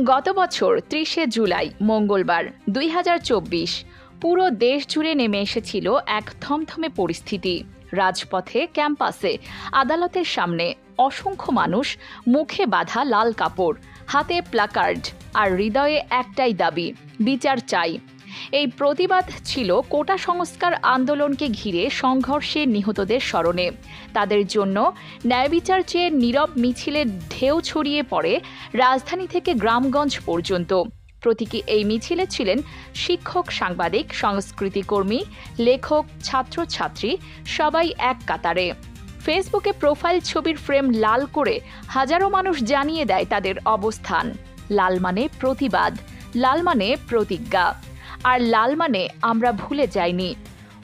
গত বছর ৩০শে জুলাই মঙ্গলবার ২০২৪ পুরো দেশ জুড়ে নেমে এসেছিল এক থমথমে পরিস্থিতি। রাজপথে, ক্যাম্পাসে, আদালতের সামনে অসংখ্য মানুষ, মুখে বাঁধা লাল কাপড়, হাতে প্ল্যাকার্ড আর হৃদয়ে একটাই দাবি, বিচার চাই। এই প্রতিবাদ ছিল কোটা সংস্কার আন্দোলনকে ঘিরে সংঘর্ষে নিহতদের স্মরণে। তাদের জন্য ন্যায় বিচার চেয়ে নীরব মিছিলের ঢেউ ছড়িয়ে পড়ে রাজধানী থেকে গ্রামগঞ্জ পর্যন্ত। প্রতীকী এই মিছিলে ছিলেন শিক্ষক, সাংবাদিক, সংস্কৃতিকর্মী, লেখক, ছাত্রছাত্রী, সবাই এক কাতারে। ফেসবুকে প্রোফাইল ছবির ফ্রেম লাল করে হাজারো মানুষ জানিয়ে দেয় তাদের অবস্থান। লাল মানে প্রতিবাদ, লাল মানে প্রতিজ্ঞা, আর লাল মানে আমরা ভুলে যাইনি।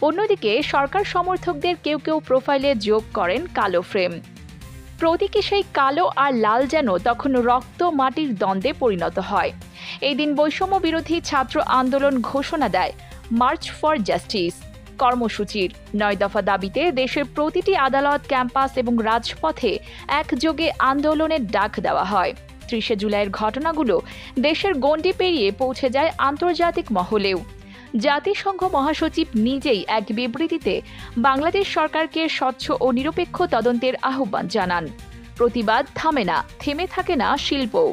অন্যদিকে সরকার সমর্থকদের কেউ কেউ প্রোফাইলে যোগ করেন কালো ফ্রেম। প্রতীকী সেই কালো আর লাল যেন তখন রক্ত মাটির দ্বন্দ্বে পরিণত হয়। এই দিন বৈষম্য বিরোধী ছাত্র আন্দোলন ঘোষণা দেয় মার্চ ফর জাস্টিস কর্মসূচির ৯ দফা দাবিতে দেশের প্রতিটি আদালত, ক্যাম্পাস এবং রাজপথে একযোগে আন্দোলনের ডাক দেওয়া হয়। ৩০শে জুলাইয়ের ঘটনাগুলো দেশের গণ্ডি পেরিয়ে পৌঁছে যায় আন্তর্জাতিক মহলেও। জাতিসংঘ মহাসচিব নিজেই এক বিবৃতিতে বাংলাদেশ সরকারকে স্বচ্ছ ও নিরপেক্ষ তদন্তের আহ্বান জানান। প্রতিবাদ থামে না, থেমে থাকে না শিল্পও।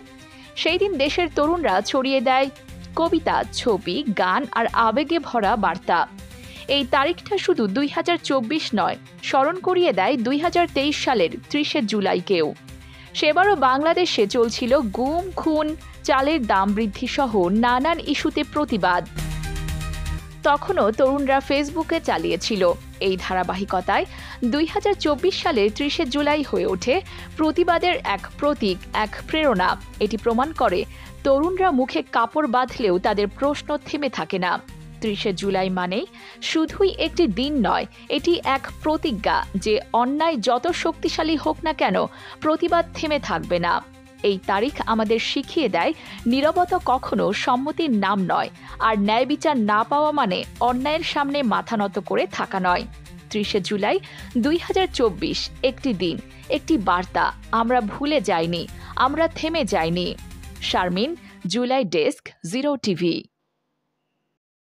সেই দিন দেশের তরুণরা ছড়িয়ে দেয় কবিতা, ছবি, গান আর আবেগে ভরা বার্তা। এই তারিখটা শুধু ২০২৪ নয়, স্মরণ করিয়ে দেয় ২০২৩ সালের ৩০শে জুলাইকেও। সেবারও বাংলাদেশে চলছিল গুম, খুন, চালের দাম বৃদ্ধি সহ নানান ইস্যুতে প্রতিবাদ। তখনও তরুণরা ফেসবুকে চালিয়েছিল। এই ধারাবাহিকতায় ২০২৪ সালের ৩০শে জুলাই হয়ে ওঠে প্রতিবাদের এক প্রতীক, এক প্রেরণা। এটি প্রমাণ করে তরুণরা মুখে কাপড় বাঁধলেও তাদের প্রশ্ন থেমে থাকে না। ৩০শে জুলাই মানেই শুধুই একটি দিন নয়, এটি এক প্রতিজ্ঞা যে অন্যায় যত শক্তিশালী হোক না কেন, প্রতিবাদ থেমে থাকবে না। এই তারিখ আমাদের শিখিয়ে দেয় নীরবতা কখনো সম্মতির নাম নয়, আর ন্যায় বিচার না পাওয়া মানে অন্যায়ের সামনে মাথা নত করে থাকা নয়। ৩০শে জুলাই ২০২৪ একটি দিন, একটি বার্তা, আমরা ভুলে যাইনি, আমরা থেমে যাইনি। Sharmin, July desk, zero TV.